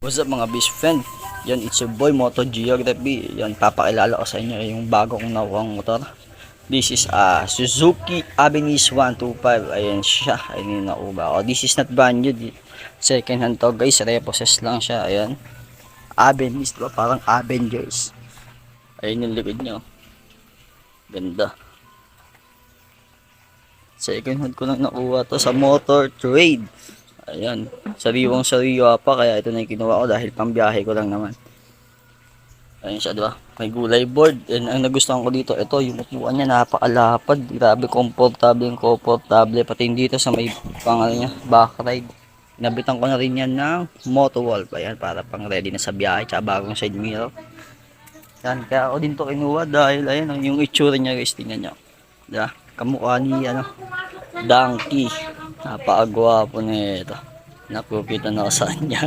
What's up mga best friend? Yan, it's your boy Moto Geography. Yan, papakilala ko sa inyo yung bago kong nakuhang motor. This is a Suzuki Avenir 125. Ayan siya. Ayan yung nakuha ko. This is not brand new. Second hand to guys. Repossess lang siya. Ayan. Avenir, diba? Parang Avengers. Ayan yung likod nyo. Ganda. Second hand ko lang nakuha to sa Motor Trade. Ayan, sariwang sariwa pa, kaya ito na yung kinuha ko dahil pambiyahe ko lang naman. Ayan siya, diba? May gulay board. And ang nagustuhan ko dito, ito yung upuan niya, napakalapad. Grabe, komportable. Pati dito sa may pangalan niya, back ride. Nabitan ko na rin yan ng Motowolf. Ayan, para pang ready na sa biyahe, tsaka bagong side mirror. Yan, kaya ako din to kinuha dahil ayan, yung itsura niya guys, tingnan nyo. Diba? Kamukha ni, Donkey. Napakagwapo na ito. Nakukita na ako sa kanya.